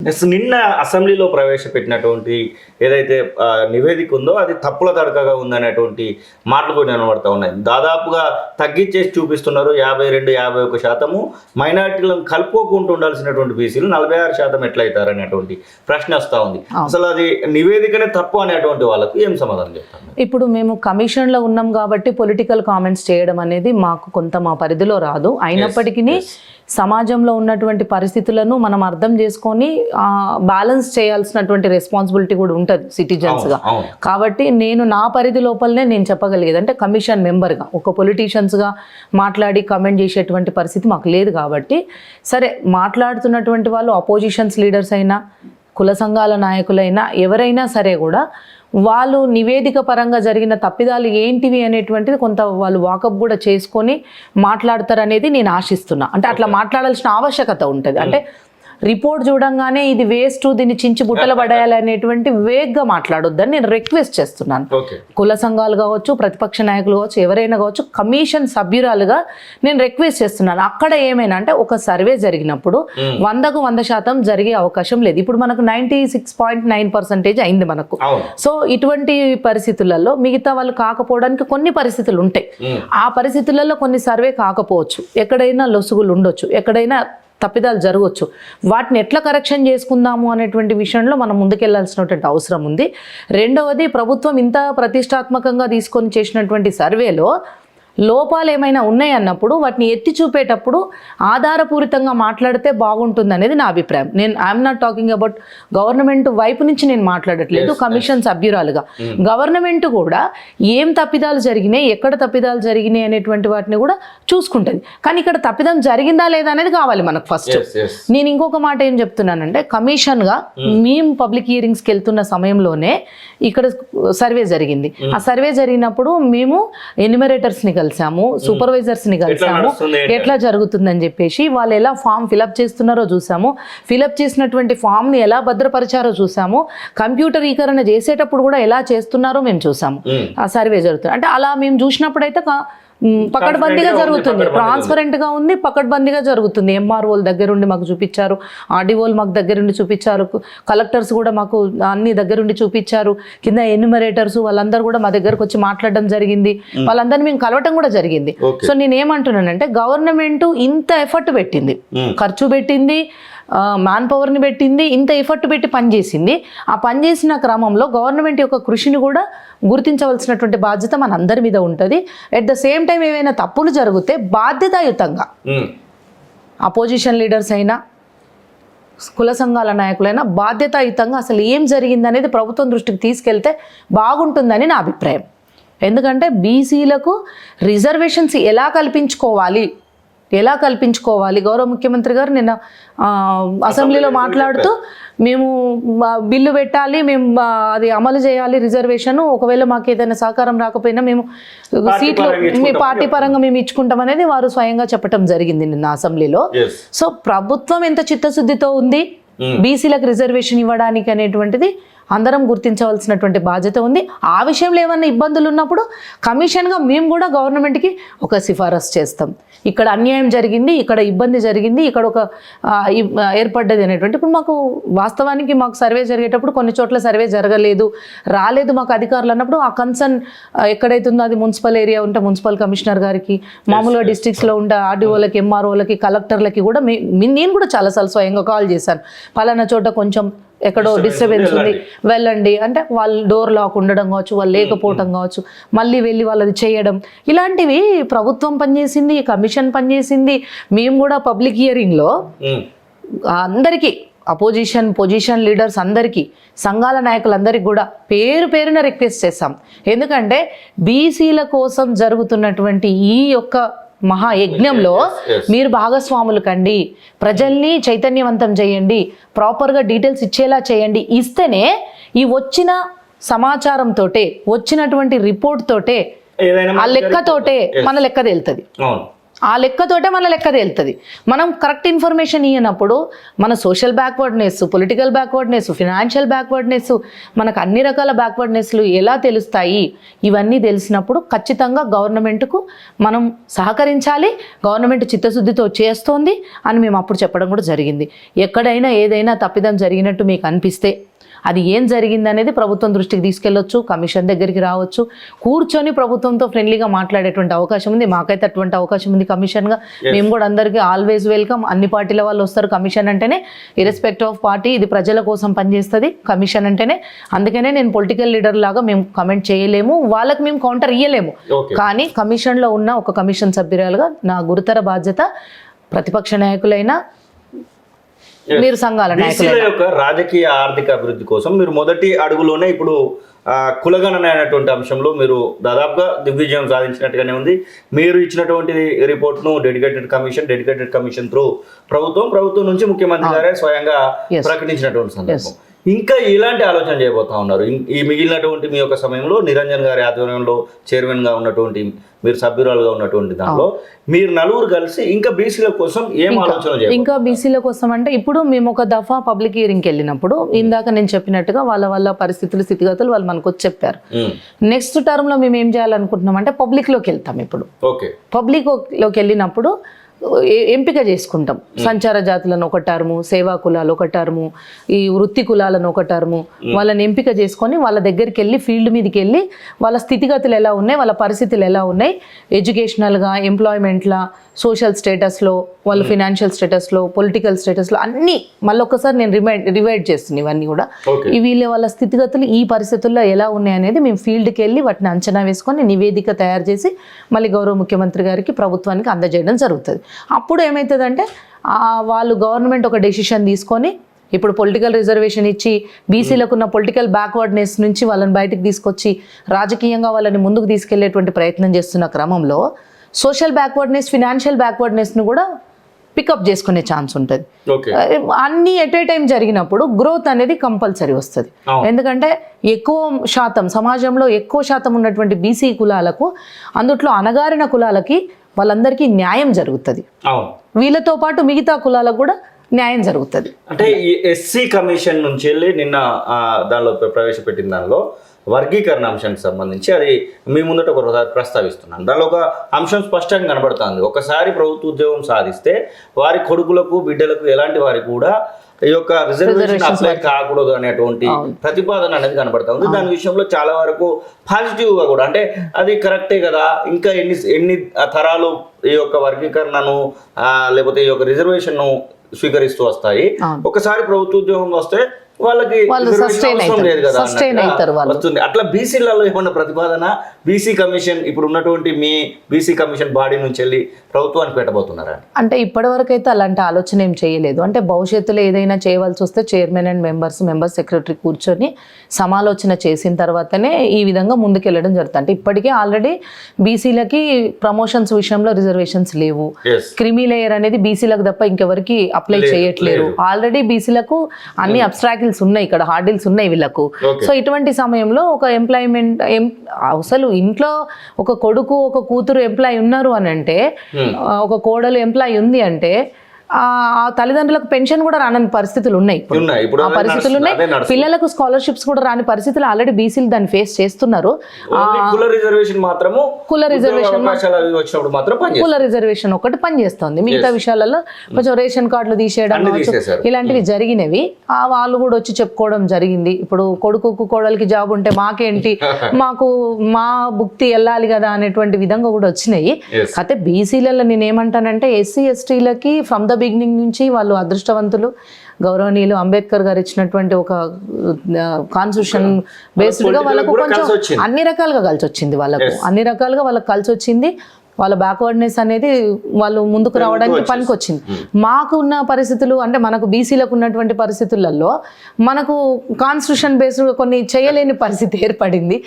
నిన్న అసెంబ్లీలో ప్రవేశపెట్టినటువంటి ఏదైతే నివేదిక ఉందో అది తప్పుల తడకగా ఉందనేటువంటి మాటలు కూడా వినబడతా ఉన్నాయి. దాదాపుగా తగ్గించేసి చూపిస్తున్నారు. 52-51% మైనారిటీలను కలుపుకోకుండా ఉండాల్సినటువంటి బీసీలు 46% ఎట్లయితారు అనేటువంటి ప్రశ్న వస్తూ ఉంది. అసలు అది నివేదికనే తప్పు అనేటువంటి వాళ్ళకు ఏం సమాధానం చెప్తారు? ఇప్పుడు మేము కమిషన్లో ఉన్నాం కాబట్టి పొలిటికల్ కామెంట్స్ చేయడం అనేది మాకు కొంత మా పరిధిలో రాదు. అయినప్పటికీ సమాజంలో ఉన్నటువంటి పరిస్థితులను మనం అర్థం చేసుకొని బ్యాలెన్స్ చేయాల్సినటువంటి రెస్పాన్సిబిలిటీ కూడా ఉంటుంది సిటిజన్స్గా. కాబట్టి నేను నా పరిధి లోపలనే నేను చెప్పగలిగేది అంటే కమిషన్ మెంబర్గా, ఒక పొలిటీషియన్స్గా మాట్లాడి కమెంట్ చేసేటువంటి పరిస్థితి మాకు లేదు. కాబట్టి సరే, మాట్లాడుతున్నటువంటి వాళ్ళు అపోజిషన్స్ లీడర్స్ అయినా కుల సంఘాల నాయకులైనా ఎవరైనా సరే కూడా వాళ్ళు నివేదిక పరంగా జరిగిన తప్పిదాలు ఏంటివి అనేటువంటిది కొంత వాళ్ళు వాకప్ కూడా చేసుకొని మాట్లాడతారనేది నేను ఆశిస్తున్నా. అంటే అట్లా మాట్లాడాల్సిన ఆవశ్యకత ఉంటుంది. అంటే రిపోర్ట్ చూడంగానే ఇది వేస్ట్, దీన్ని చించి బుట్టలు పడేయాలి అనేటువంటి వేగ్గా మాట్లాడొద్దని నేను రిక్వెస్ట్ చేస్తున్నాను. కుల సంఘాలు కావచ్చు, ప్రతిపక్ష నాయకులు కావచ్చు, ఎవరైనా కావచ్చు, కమిషన్ సభ్యురాలుగా నేను రిక్వెస్ట్ చేస్తున్నాను. అక్కడ ఏమైనా అంటే ఒక సర్వే జరిగినప్పుడు 100% జరిగే అవకాశం లేదు. ఇప్పుడు మనకు 96.9% అయింది మనకు. సో ఇటువంటి పరిస్థితులలో మిగతా వాళ్ళు కాకపోవడానికి కొన్ని పరిస్థితులు ఉంటాయి. ఆ పరిస్థితులలో కొన్ని సర్వే కాకపోవచ్చు, ఎక్కడైనా లొసుగులు ఉండొచ్చు, ఎక్కడైనా తప్పిదాలు జరగవచ్చు. వాటిని ఎట్లా కరెక్షన్ చేసుకుందాము అనేటువంటి విషయంలో మనం ముందుకెళ్లాల్సినటువంటి అవసరం ఉంది. రెండవది, ప్రభుత్వం ఇంత ప్రతిష్టాత్మకంగా తీసుకొని చేసినటువంటి సర్వేలో లోపాలు ఏమైనా ఉన్నాయన్నప్పుడు వాటిని ఎత్తి చూపేటప్పుడు ఆధారపూరితంగా మాట్లాడితే బాగుంటుంది అనేది నా అభిప్రాయం. నేను I'm not talking about government వైపు నుంచి నేను మాట్లాడట్లేదు, కమిషన్ సభ్యురాలుగా. గవర్నమెంట్ కూడా ఏం తప్పిదాలు జరిగినాయి, ఎక్కడ తప్పిదాలు జరిగినాయి అనేటువంటి వాటిని కూడా చూసుకుంటుంది. కానీ ఇక్కడ తప్పిదం జరిగిందా లేదా అనేది కావాలి మనకు ఫస్ట్. నేను ఇంకొక మాట ఏం చెప్తున్నానంటే, కమిషన్గా మేము పబ్లిక్ హియరింగ్స్కి వెళ్తున్న సమయంలోనే ఇక్కడ సర్వే జరిగింది. ఆ సర్వే జరిగినప్పుడు మేము ఎన్యూమరేటర్స్ని కలిసాము, సూపర్వైజర్స్ని కలిసాము, ఎట్లా జరుగుతుందని చెప్పేసి వాళ్ళు ఎలా ఫామ్ ఫిలప్ చేస్తున్నారో చూసాము, ఫిలప్ చేసినటువంటి ఫామ్ని ఎలా భద్రపరిచారో చూసాము, కంప్యూటరీకరణ చేసేటప్పుడు కూడా ఎలా చేస్తున్నారో మేము చూసాము. ఆ సర్వే జరుగుతుంది అంటే అలా మేము చూసినప్పుడైతే పకడ్బందీగా జరుగుతుంది, ట్రాన్స్పరెంట్గా ఉంది, పకడ్బందీగా జరుగుతుంది. ఎంఆర్ఓల దగ్గరుండి మాకు చూపించారు, ఆర్డీఓలు మాకు దగ్గరుండి చూపించారు, కలెక్టర్స్ కూడా మాకు అన్ని దగ్గరుండి చూపించారు, కింద ఎన్యూమరేటర్స్ వాళ్ళందరూ కూడా మా దగ్గరకు వచ్చి మాట్లాడడం జరిగింది, వాళ్ళందరినీ మేము కలవటం కూడా జరిగింది. సో నేను ఏమంటున్నానంటే, గవర్నమెంట్ ఇంత ఎఫర్ట్ పెట్టింది, ఖర్చు పెట్టింది, మ్యాన్ పవర్ని పెట్టింది, ఇంత ఎఫర్ట్ పెట్టి పనిచేసింది. ఆ పనిచేసిన క్రమంలో గవర్నమెంట్ యొక్క కృషిని కూడా గుర్తించవలసినటువంటి బాధ్యత మన అందరి మీద ఉంటుంది. ఎట్ ద సేమ్ టైం ఏవైనా తప్పులు జరిగితే బాధ్యతాయుతంగా అపోజిషన్ లీడర్స్ అయినా కుల సంఘాల నాయకులైనా బాధ్యతాయుతంగా అసలు ఏం జరిగిందనేది ప్రభుత్వం దృష్టికి తీసుకెళ్తే బాగుంటుందని నా అభిప్రాయం. ఎందుకంటే బీసీలకు రిజర్వేషన్స్ ఎలా కల్పించుకోవాలి గౌరవ ముఖ్యమంత్రి గారు నిన్న అసెంబ్లీలో మాట్లాడుతూ మేము బిల్లు పెట్టాలి, మేము అది అమలు చేయాలి రిజర్వేషన్, ఒకవేళ మాకు ఏదైనా సహకారం రాకపోయినా మేము సీట్లు మీ పార్టీ పరంగా మేము ఇచ్చుకుంటాం అనేది వారు స్వయంగా చెప్పడం జరిగింది నిన్న అసెంబ్లీలో. సో ప్రభుత్వం ఎంత చిత్తశుద్ధితో ఉంది బీసీలకు రిజర్వేషన్ ఇవ్వడానికి అనేటువంటిది అందరం గుర్తించవలసినటువంటి బాధ్యత ఉంది. ఆ విషయంలో ఏమైనా ఇబ్బందులు ఉన్నప్పుడు కమిషన్గా మేము కూడా గవర్నమెంట్కి ఒక సిఫారసు చేస్తాం. ఇక్కడ అన్యాయం జరిగింది, ఇక్కడ ఇబ్బంది జరిగింది, ఇక్కడ ఒక ఏర్పడ్డది అనేటువంటి. ఇప్పుడు మాకు వాస్తవానికి మాకు సర్వే జరిగేటప్పుడు కొన్ని చోట్ల సర్వే జరగలేదు, రాలేదు మాకు అధికారులు అన్నప్పుడు ఆ కన్సర్న్ ఎక్కడైతే ఉందో అది మున్సిపల్ ఏరియా ఉంటే మున్సిపల్ కమిషనర్ గారికి, మామూలుగా డిస్ట్రిక్ట్స్లో ఉండే ఆర్డీఓలకి, ఎంఆర్ఓలకి, కలెక్టర్లకి కూడా నేను కూడా చాలాసార్లు స్వయంగా కాల్ చేశాను, పలానా చోట కొంచెం ఎక్కడో డిస్టర్బెన్స్ ఉంది వెళ్ళండి అంటే, వాళ్ళు డోర్ లాక్ ఉండడం కావచ్చు, వాళ్ళు లేకపోవడం కావచ్చు, మళ్ళీ వెళ్ళి వాళ్ళది చేయడం, ఇలాంటివి ప్రభుత్వం పనిచేసింది, కమిషన్ పనిచేసింది. మేము కూడా పబ్లిక్ హియరింగ్లో అందరికీ పొజిషన్ లీడర్స్ అందరికీ, సంఘాల నాయకులందరికీ కూడా పేరున రిక్వెస్ట్ చేస్తాం. ఎందుకంటే బీసీల కోసం జరుగుతున్నటువంటి ఈ యొక్క మహాయజ్ఞంలో మీరు భాగస్వాములు కండి, ప్రజల్ని చైతన్యవంతం చేయండి, ప్రాపర్గా డీటెయిల్స్ ఇచ్చేలా చేయండి. ఇస్తేనే ఈ వచ్చిన సమాచారంతో, వచ్చినటువంటి రిపోర్ట్ తోటే, ఆ లెక్కతోటే మన లెక్క తేలుతుంది. ఆ లెక్కతోటే మన లెక్క తేలుతుంది. మనం కరెక్ట్ ఇన్ఫర్మేషన్ ఇవ్వనప్పుడు మన social backwardness, political backwardness, financial backwardness, మనకు అన్ని రకాల బ్యాక్వర్డ్నెస్లు ఎలా తెలుస్తాయి? ఇవన్నీ తెలిసినప్పుడు ఖచ్చితంగా గవర్నమెంట్కు మనం సహకరించాలి. గవర్నమెంట్ చిత్తశుద్ధితో చేస్తోంది అని మేము అప్పుడు చెప్పడం కూడా జరిగింది. ఎక్కడైనా ఏదైనా తప్పిదం జరిగినట్టు మీకు అనిపిస్తే అది ఏం జరిగింది అనేది ప్రభుత్వం దృష్టికి తీసుకెళ్ళొచ్చు, కమిషన్ దగ్గరికి రావచ్చు, కూర్చొని ప్రభుత్వంతో ఫ్రెండ్లీగా మాట్లాడేటువంటి అవకాశం ఉంది. మాకైతే అటువంటి అవకాశం ఉంది కమిషన్గా. మేము కూడా అందరికీ ఆల్వేస్ వెల్కమ్. అన్ని పార్టీల వాళ్ళు వస్తారు కమిషన్ అంటేనే, ఇర్రెస్పెక్ట్ ఆఫ్ పార్టీ. ఇది ప్రజల కోసం పనిచేస్తుంది కమిషన్ అంటేనే. అందుకనే నేను పొలిటికల్ లీడర్ లాగా మేము కమెంట్ చేయలేము, వాళ్ళకి మేము కౌంటర్ ఇయ్యలేము. కానీ కమిషన్లో ఉన్న ఒక కమిషన్ సభ్యురాలుగా నా గురుతర బాధ్యత ప్రతిపక్ష నాయకులైనా మీరు సంఘాల బీసీల యొక్క రాజకీయ ఆర్థిక అభివృద్ధి కోసం మీరు మొదటి అడుగులోనే ఇప్పుడు కులగణన అనేటువంటి అంశంలో మీరు దాదాపుగా దిగ్విజయం సాధించినట్టుగానే ఉంది. మీరు ఇచ్చినటువంటి రిపోర్ట్ను డెడికేటెడ్ కమిషన్ త్రూ ప్రభుత్వం నుంచి ముఖ్యమంత్రి గారే స్వయంగా ప్రకటించినటువంటి సందర్భం. ఇంకా ఇలాంటి ఆలోచన చేయబోతా ఉన్నారు ఈ మిగిలినటువంటి మీ యొక్క సమయంలో నిరంజన్ గారి ఆధ్వర్యంలో చైర్మన్గా ఉన్నటువంటి, మీరు సభ్యురాలుగా ఉన్నటువంటి దానిలో మీరు నలుగురు కలిసి ఇంకా బీసీల కోసం ఏం ఆలోచన చేయాలి? ఇంకా బీసీల కోసం అంటే ఇప్పుడు మేము ఒక దఫా పబ్లిక్ హియరింగ్కి వెళ్ళినప్పుడు ఇందాక నేను చెప్పినట్టుగా వాళ్ళ పరిస్థితులు, స్థితిగతులు వాళ్ళు మనకు వచ్చి చెప్పారు. నెక్స్ట్ టర్మ్ లో మేము ఏం చేయాలనుకుంటున్నాం అంటే పబ్లిక్ లోకి వెళ్తాం. ఇప్పుడు పబ్లిక్ లోకి వెళ్ళినప్పుడు ఎంపిక చేసుకుంటాం. సంచార జాతులను ఒక టర్ము, సేవా కులాలు ఒక టర్ము, ఈ వృత్తి కులాలను ఒక టర్ము, వాళ్ళని ఎంపిక చేసుకొని వాళ్ళ దగ్గరికి వెళ్ళి ఫీల్డ్ మీదకి వెళ్ళి వాళ్ళ స్థితిగతులు ఎలా ఉన్నాయి, వాళ్ళ పరిస్థితులు ఎలా ఉన్నాయి, ఎడ్యుకేషనల్గా, ఎంప్లాయ్మెంట్లా, సోషల్ స్టేటస్లో, వాళ్ళ ఫినాన్షియల్ స్టేటస్లో, పొలిటికల్ స్టేటస్లో అన్నీ మళ్ళీ ఒక్కసారి నేను రివైడ్ చేస్తున్నాను. ఇవన్నీ కూడా వీళ్ళ వాళ్ళ స్థితిగతులు ఈ పరిస్థితుల్లో ఎలా ఉన్నాయి అనేది మేము ఫీల్డ్కి వెళ్ళి వాటిని అంచనా వేసుకొని నివేదిక తయారు చేసి మళ్ళీ గౌరవ ముఖ్యమంత్రి గారికి ప్రభుత్వానికి అందజేయడం జరుగుతుంది. అప్పుడు ఏమవుతుందంటే వాళ్ళు గవర్నమెంట్ ఒక డెసిషన్ తీసుకొని ఇప్పుడు పొలిటికల్ రిజర్వేషన్ ఇచ్చి బీసీలకు ఉన్న పొలిటికల్ బ్యాక్వర్డ్నెస్ నుంచి వాళ్ళని బయటకు తీసుకొచ్చి రాజకీయంగా వాళ్ళని ముందుకు తీసుకెళ్లేటువంటి ప్రయత్నం చేస్తున్న క్రమంలో సోషల్ బ్యాక్వర్డ్నెస్, ఫినాన్షియల్ బ్యాక్వర్డ్నెస్ను కూడా పికప్ చేసుకునే ఛాన్స్ ఉంటుంది. అన్ని ఎట్ ఏ టైం జరిగినప్పుడు గ్రోత్ అనేది కంపల్సరీ వస్తుంది. ఎందుకంటే ఎక్కువ శాతం సమాజంలో ఎక్కువ శాతం ఉన్నటువంటి బీసీ కులాలకు, అందుట్లో అణగారిన కులాలకి వాళ్ళందరికీ న్యాయం జరుగుతుంది. వీళ్ళతో పాటు మిగతా కులాలకు కూడా న్యాయం జరుగుతుంది. అంటే ఈ ఎస్సీ కమిషన్ నుంచి వెళ్ళి నిన్న దానిలో ప్రవేశపెట్టిన దానిలో వర్గీకరణ అంశానికి సంబంధించి అది మీ ముందట ఒక ప్రస్తావిస్తున్నాను. దానిలో ఒక అంశం స్పష్టంగా కనబడుతుంది. ఒకసారి ప్రభుత్వ ఉద్యోగం సాధిస్తే వారి కొడుకులకు, బిడ్డలకు, ఎలాంటి వారికి కూడా ఈ యొక్క రిజర్వేషన్ అప్లై కాకూడదు అనేటువంటి ప్రతిపాదన అనేది కనబడతా ఉంది. దాని విషయంలో చాలా వరకు పాజిటివ్గా కూడా, అంటే అది కరెక్టే కదా, ఇంకా ఎన్ని తరాలు ఈ యొక్క వర్గీకరణను లేకపోతే ఈ యొక్క రిజర్వేషన్ను స్వీకరిస్తూ వస్తాయి. ఒకసారి ప్రభుత్వ ఉద్యోగం వస్తే వాళ్ళకి వస్తుంది. అట్లా బీసీలలో ఏమన్నా ప్రతిపాదన, బీసీ కమిషన్ ఇప్పుడు ఉన్నటువంటి మీ బీసీ కమిషన్ బాడీ నుంచి వెళ్ళి ప్రభుత్వానికి పెట్టబోతున్నారా? అంటే ఇప్పటివరకు అయితే అలాంటి ఆలోచన ఏం చేయలేదు. అంటే భవిష్యత్తులో ఏదైనా చేయవలసి వస్తే చైర్మన్ అండ్ మెంబర్ సెక్రటరీ కూర్చొని సమాలోచన చేసిన తర్వాతనే ఈ విధంగా ముందుకెళ్ళడం జరుగుతుంది. అంటే ఇప్పటికే ఆల్రెడీ బీసీలకి ప్రమోషన్స్ విషయంలో రిజర్వేషన్స్ లేవు. క్రిమీ లేయర్ అనేది బీసీలకు తప్ప ఇంకెవరికి అప్లై చేయట్లేరు. ఆల్రెడీ బీసీలకు అన్ని అబ్స్ట్రాక్ట్ ఉన్నాయి, ఇక్కడ హార్డిల్స్ ఉన్నాయి వీళ్ళకు. సో ఇటువంటి సమయంలో ఒక ఎంప్లాయ్మెంట్, అసలు ఇంట్లో ఒక కొడుకు, ఒక కూతురు ఎంప్లాయ్ ఉన్నారు అని అంటే, ఒక కోడలు ఎంప్లాయ్ ఉంది అంటే ఆ తల్లిదండ్రులకు పెన్షన్ కూడా రాని పరిస్థితులు ఉన్నాయి. ఇప్పుడు ఆ పరిస్థితులు ఉన్నాయి. పిల్లలకు స్కాలర్షిప్స్ కూడా రాని పరిస్థితులు ఆల్రెడీ బీసీలు దాన్ని ఫేస్ చేస్తున్నారు. కుల రిజర్వేషన్ ఒకటి పనిచేస్తుంది. మిగతా విషయాలలో కొంచెం రేషన్ కార్డులు తీసేయడం ఇలాంటివి జరిగినవి వాళ్ళు కూడా వచ్చి చెప్పుకోవడం జరిగింది. ఇప్పుడు కొడుకు కోడలికి జాబ్ ఉంటే మాకేంటి, మా భుక్తి వెళ్ళాలి కదా అనేటువంటి విధంగా కూడా వచ్చినాయి. అయితే బీసీలలో నేనేమంటానంటే ఎస్సీ ఎస్టీలకి ఫ్రమ్ ద బిగినింగ్ నుంచి వాళ్ళు అదృష్టవంతులు. గౌరవనీయులు అంబేద్కర్ గారు ఇచ్చినటువంటి ఒక కాన్స్టిట్యూషన్ బేస్డ్గా వాళ్ళకు కొంచెం అన్ని రకాలుగా కలిసి వచ్చింది. వాళ్ళకు కలిసి వచ్చింది. వాళ్ళ బ్యాక్వర్డ్నెస్ అనేది వాళ్ళు ముందుకు రావడానికి పనికొచ్చింది. మాకు ఉన్న పరిస్థితులు అంటే మనకు బీసీలకు ఉన్నటువంటి పరిస్థితులలో మనకు కాన్స్టిట్యూషన్ బేస్డ్ కొన్ని చేయలేని పరిస్థితి ఏర్పడింది.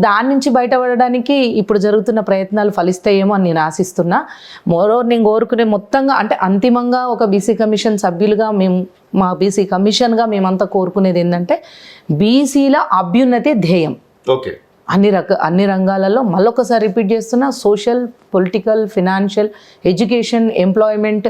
దాని నుంచి బయటపడడానికి ఇప్పుడు జరుగుతున్న ప్రయత్నాలు ఫలిస్తాయేమో అని నేను ఆశిస్తున్నా. మోరోవర్ నేను కోరుకునే మొత్తంగా అంటే అంతిమంగా ఒక బీసీ కమిషన్ సభ్యులుగా మా బీసీ కమిషన్గా మేమంతా కోరుకునేది ఏంటంటే బీసీల అభ్యున్నతే ధ్యేయం. అన్ని రంగాలలో మళ్ళొకసారి రిపీట్ చేస్తున్నా, social, political, financial, education, employment,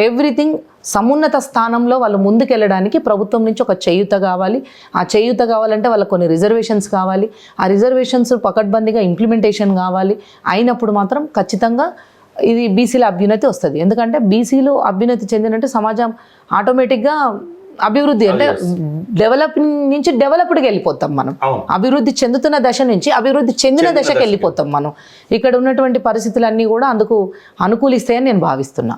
everything సమున్నత స్థానంలో వాళ్ళు ముందుకెళ్ళడానికి ప్రభుత్వం నుంచి ఒక చేయూత కావాలి. ఆ చేయూత కావాలంటే వాళ్ళకి కొన్ని రిజర్వేషన్స్ కావాలి. ఆ రిజర్వేషన్స్ పకడ్బందీగా ఇంప్లిమెంటేషన్ కావాలి. అయినప్పుడు మాత్రం ఖచ్చితంగా ఇది బీసీల అభ్యున్నతి వస్తుంది. ఎందుకంటే బీసీలు అభ్యున్నతి చెందినట్టు సమాజం ఆటోమేటిక్గా అభివృద్ధి అంటే డెవలపింగ్ నుంచి డెవలప్డ్కి వెళ్ళిపోతాం మనం. అభివృద్ధి చెందుతున్న దశ నుంచి అభివృద్ధి చెందిన దశకి వెళ్ళిపోతాం మనం. ఇక్కడ ఉన్నటువంటి పరిస్థితులన్నీ కూడా అందుకు అనుకూలిస్తాయని నేను భావిస్తున్నా.